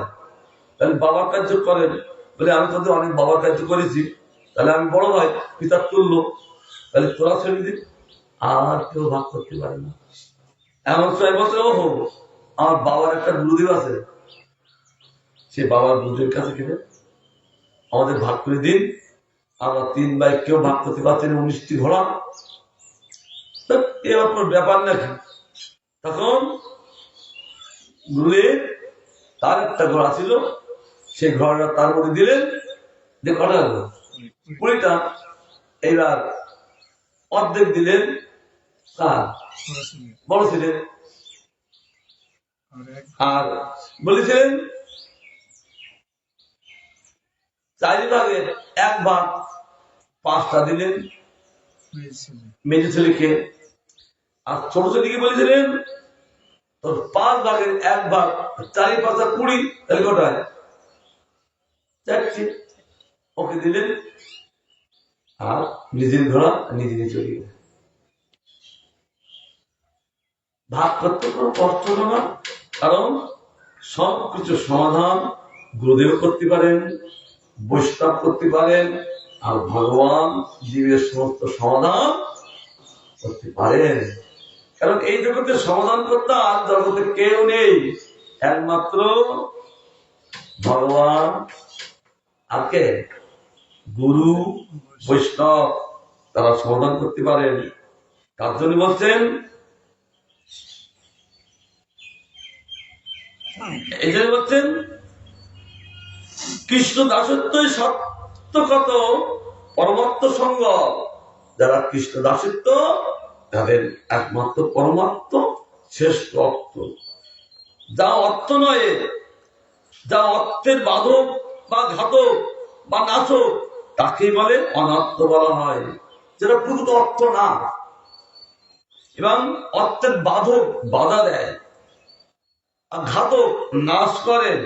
তাহলে বাবার কার্য করেন বলে আমি তোদের অনেক বাবার কার্য করেছি, তাহলে আমি বড় ভাই পিতার তুল্য, তাহলে তোরা ছেড়ে দিন। আর কেউ ভাগ করতে পারে না। এমন সময় বলছে ওহো আমার বাবার একটা গুরুদেব আছে, সে বাবার গুরুদেবের কাছে গেলে আমাদের ভাগ করে দিন। আমরা 3 ভাই কেউ ভাগ করতে পারছি না 19টি ঘোড়া। এবার কোনো ব্যাপার নাকি। তখন গুরুদেব তার একটা ঘোড়া ছিল, সেই ঘোড়াটা তার মধ্যে দিলেন, যে কটা হলো 20টা। এইবার অর্ধেক দিলেন বড় ছিলেন, আর বলেছিলেন 4 ভাগের 1 ভাগ 5টা দিলেন মেজো ছেলেকে। আর ছোট ছেলেকে বলেছিলেন তোর 5 ভাগের 1 ভাগ, 4 5 20, তাহলে কটায় 4টি ওকে দিলেন। আর নিজের ঘোড়া নিজে নিয়ে চলে গেলেন। ভাগ করতে কোনো কষ্ট হলো না, কারণ সবকিছু সমাধান গুরুদেব করতে পারেন, বৈষ্ণব করতে পারেন, আর ভগবান জীবের সমস্ত সমাধান করতে পারেন। কারণ এই জগতের সমাধান করতে আর জগতে কেউ নেই, একমাত্র ভগবান। আকে গুরু বৈষ্ণব তারা সমাধান করতে পারেন। তার জন্য বলছেন এই জন্য বলছেন কৃষ্ণ দাসত্বই সত্যকত পরমাত্ম সঙ্গ। যারা কৃষ্ণ দাসত্ব তাদের একমাত্র পরমাত্ম শ্রেষ্ঠ অর্থ। যা অর্থ নয়, যা অর্থের বাধক বা ঘাতক বা নাশক, তাকেই বলে অনর্থ বলা হয়, যেটা প্রকৃত অর্থ না। এবং অর্থের বাধক বাধা দেয় আর ঘাতক নাশ করেন,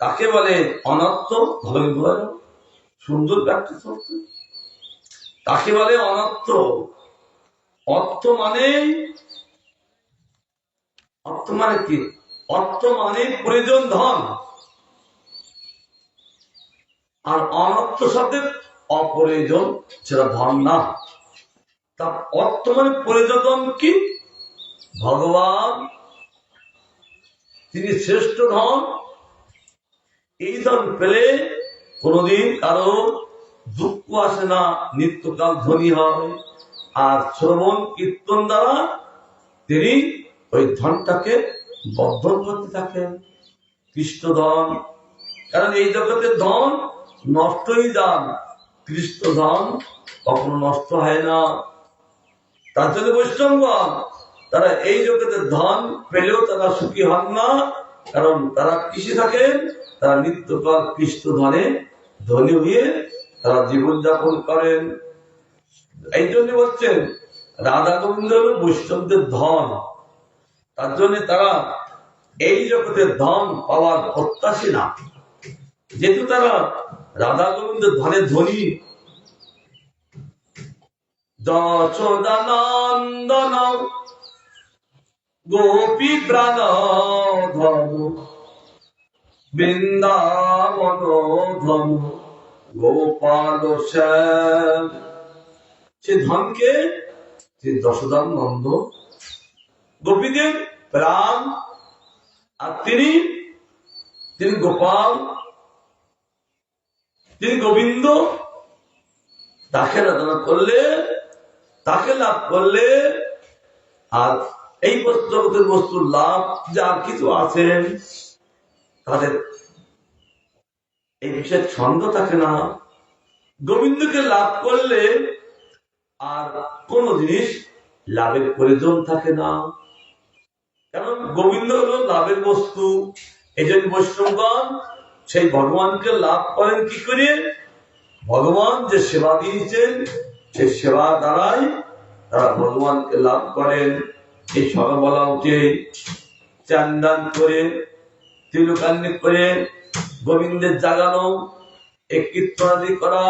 তাকে বলে অনর্থ। ভালো বলে সুন্দর ব্যাখ্যা করতে, তাকে বলে অনর্থ। অর্থ মানে কি? অর্থ মানে প্রয়োজন ধন, আর অনর্থ শব্দের অপ্রয়োজন, সেটা ধন না। তার অর্থ মানে প্রয়োজন কি? ভগবান তিনি শ্রেষ্ঠ ধন। এই ধন পেলে কোনদিন কারো দুঃখ আসে না, নিত্যকাল ধনী হয়। আর শ্রবণ কীর্তন দ্বারা তিনি ওই ধনটাকে বর্ধন করতে থাকেন। কৃষ্ণ ধন কারণ এই জগতের ধন নষ্টই যান, কৃষ্ণ ধন কখনো নষ্ট হয় না। তার জন্য বৈষ্ণবগণ তারা এই জগতের ধন পেলেও তারা সুখী হন না, কারণ তারা কৃষি থাকেন, তারা নিত্যকাল কৃষ্ণ ধনে ধনী হয়ে তারা জীবনযাপন করেন। এই জন্য বলছেন রাধা গোবিন্দ হল বৈষ্ণবদের ধন। তার জন্য তারা এই জগতের ধন পাওয়ার প্রত্যাশী না, যেহেতু তারা রাধা গোবিন্দ ধনে ধনী। যশোদানন্দন গোপী প্রাণ ধন বৃন্দাবন ধন গোপাল শ্যাম। সে ধনকে যে যশোদানন্দ গোপীদের প্রাণ, আর তিনি গোপাল, তিনি গোবিন্দ। তাকে আরাধনা করলে, তাকে লাভ করলে, আর এই জগতের বস্তুর লাভ যা কিছু আছে তাদের এই বিষয়ে ছন্দ থাকে না। গোবিন্দকে লাভ করলে আর কোন জিনিস লাভের প্রয়োজন থাকে না, কারণ গোবিন্দ হলো লাভের বস্তু। এই জন্য বৈষ্ণবগণ সেই ভগবানকে লাভ করেন কি করে? ভগবান যে সেবা দিয়েছেন সেই সেবা দ্বারাই তারা ভগবানকে লাভ করেন। এই সকালবেলা উঠে চান্দান করে, তিলকান্নি করে গোবিন্দের জাগানো, এই কীর্তনাদি করা,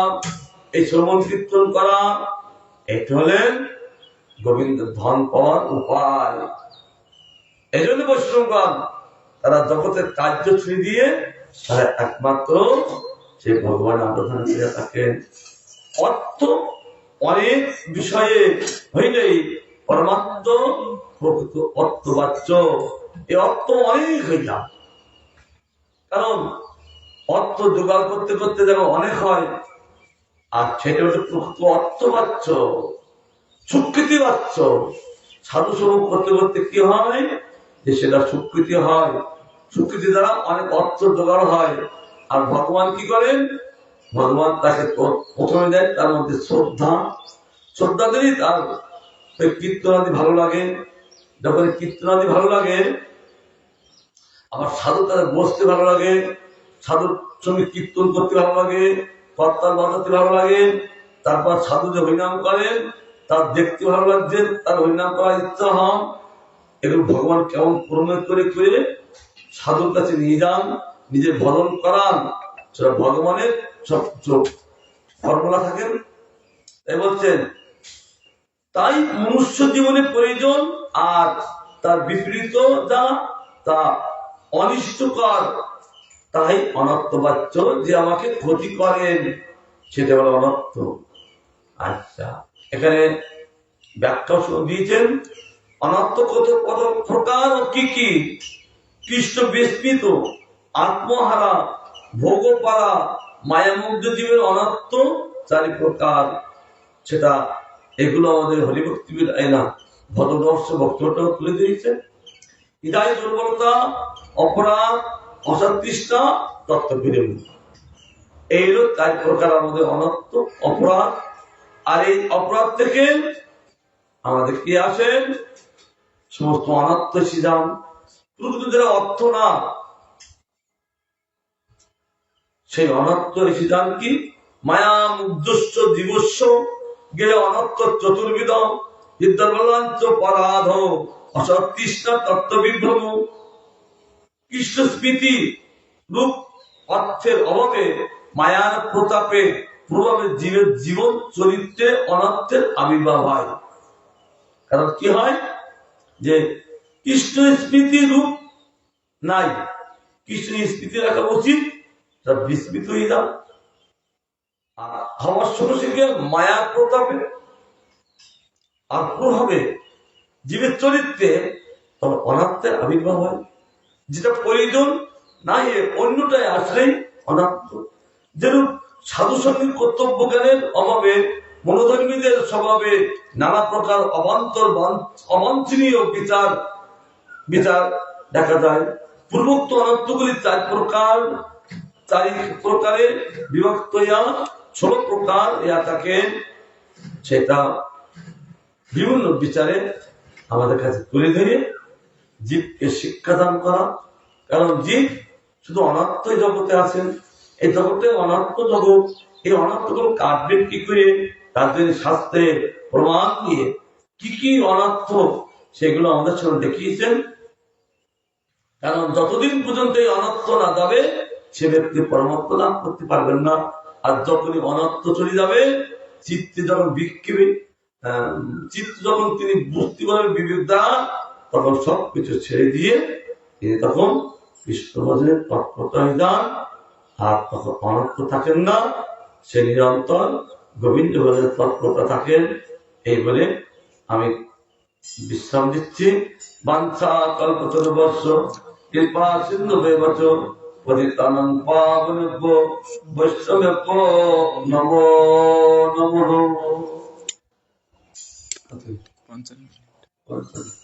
এই শ্রবণ কীর্তন করা, এটা হলেন গোবিন্দের ধন পাওয়ার উপায়। এই জন্য বৈষ্ণবগণ তারা জগতের কার্য ছুঁয়ে দিয়ে তারা একমাত্র সেই ভগবানের আরাধনা করে থাকেন। অর্থ অনেক বিষয়ে হইলেই পরমাত্ম প্রকৃত অর্থবাচ্য। এই অর্থ অনেক হইলাম, কারণ অর্থ জোগাড় করতে করতে যেন অনেক হয়, আর সেটা হচ্ছে প্রকৃত অর্থবাচ্য, স্বীকৃতি বাচ্য। সাধু স্বরূপ করতে করতে কি হয় যে সেটা স্বীকৃতি হয়, স্বীকৃতি দ্বারা অনেক অর্থ জোগাড় হয়। আর ভগবান কি করেন? ভগবান তাকে প্রথমে দেয় তার মধ্যে শ্রদ্ধা, শ্রদ্ধা দিলেই তার কীর্তনাদি ভালো লাগে। যখন কীর্তনাদি ভালো লাগে, আবার সাধু তাদের বসতে ভালো লাগে, সাধুর সঙ্গে কীর্তন করতে ভালো লাগে, কর্তার বাজাতে ভালো লাগে। তারপর সাধু যে হরিনাম করেন তার দেখতে ভালো লাগছে, তার হরিনাম করার ইচ্ছা হন। এগুলো ভগবান কেমন প্রণয় করে করে সাধুর কাছে নিয়ে যান, নিজে ভজন করান, সেটা ভগবানের সব ফর্মুলা থাকেন। তাই বলছেন, তাই মনুষ্য জীবনে প্রয়োজন, আর তার বিপরীত যা তা অনিষ্টকর, তাই অনর্থবাচ্য। যে আমাকে ক্ষতি করেন সেটা হলো অনর্থ। আচ্ছা, এখানে ব্যাখ্যা দিয়েছেন অনর্থ কত কত প্রকার ও কি কি। কৃষ্ণ বিস্মৃত, আত্মহারা, ভোগপারা, মায়ামুগ্ধ জীবের অনর্থ 4 প্রকার। সেটা এগুলো আমাদের হরিভক্তির আয়না ভদ্রদর্শ বক্তব্যটা তুলে দিয়েছেন। হৃদয় দুর্বলতা, অপরাধ, অসন্তৃষ্টা, তত্ত্ববিরোধ, এই হলো 4 প্রকার আমাদের অনর্থ, অপরাধ। আর এই অপরাধ থেকে আমাদের কি আসেন? সমস্ত অনর্থ সিদ্ধান। প্রকৃত যারা অর্থ না, সেই অনর্থ সিদ্ধান কি? মায়া মুগ্ধস্য জীবস্য গেলে অনর্থ চতুর্বিধ, বিদ্যাবলাঞ্চ পরাধ, অসতৃষ্ণা তত্ত্ববিভ্রম। কৃষ্ণ স্মৃতি রূপ অর্থের অভাবে, মায়ার প্রতাপে প্রভাবে জীবের জীবন চরিত্রে অনর্থের আবির্ভাব হয়। কারণ কি হয় যে কৃষ্ণ স্মৃতি রূপ নাই, কৃষ্ণ স্মৃতি রাখা উচিত, বিস্মৃত হয়ে যাও। আর হওয়ার সঙ্গে সঙ্গে মায়ার প্রতাপে আর প্রভাবে জীবের চরিত্রে তখন অনাত্মের আবির্ভাব হয়। যেটা প্রয়োজন নাই অন্যটায় আসলেই অনাত্ম। যেরূপ সাধু সঙ্গীর কর্তব্য জ্ঞানের অভাবে, মনোধর্মীদের স্বভাবে নানা প্রকার অবান্তর অবাঞ্ছনীয় বিচার দেখা যায়। পূর্বোক্ত অনর্থগুলি 4 প্রকার। চারি প্রকারে বিভক্ত ইয়া 16 প্রকার ইয়া থাকে, সেটা বিভিন্ন বিচারে আমাদের কাছে তুলে ধরে জীবকে শিক্ষাদান করা। কারণ জীব শুধু অনাত্ম জগতে আছেন, এই জগতে অনাত্ম জগৎ, এই অনাত্মগুলো কাটবেন কি করে, তার জন্য শাস্ত্রে প্রমাণ দিয়ে কি কি অনাত্ম সেগুলো আমাদের সামনে দেখিয়েছেন। কারণ যতদিন পর্যন্ত এই অনাত্ম না যাবে সে ব্যক্তি পরমাত্ম লাভ করতে পারবেন না। আর যখনই অনাত্ম চলে যাবে, চিত্তে যখন বিক্ষেপে চিত্ত যখন তিনি বুঝতে পারবেন বিবেক দ্বারা, তখন সবকিছু ছেড়ে দিয়ে তিনি তখন কৃষ্ণ ভজনে তৎপরতা হয়ে যান। আর তখন অনাত্ম থাকেন না, সে নিরন্তর গোবিন্দ ভজনে তৎপরতা থাকেন। এই বলে আমি বিশ্রাম দিচ্ছি। বাঞ্ছা কল্পতরুবর্ষ কৃপা সিন্ধু বেবচ পতিতানাং পাবনেভ্যো বৈষ্ণবেভ্যো নমো নমঃ।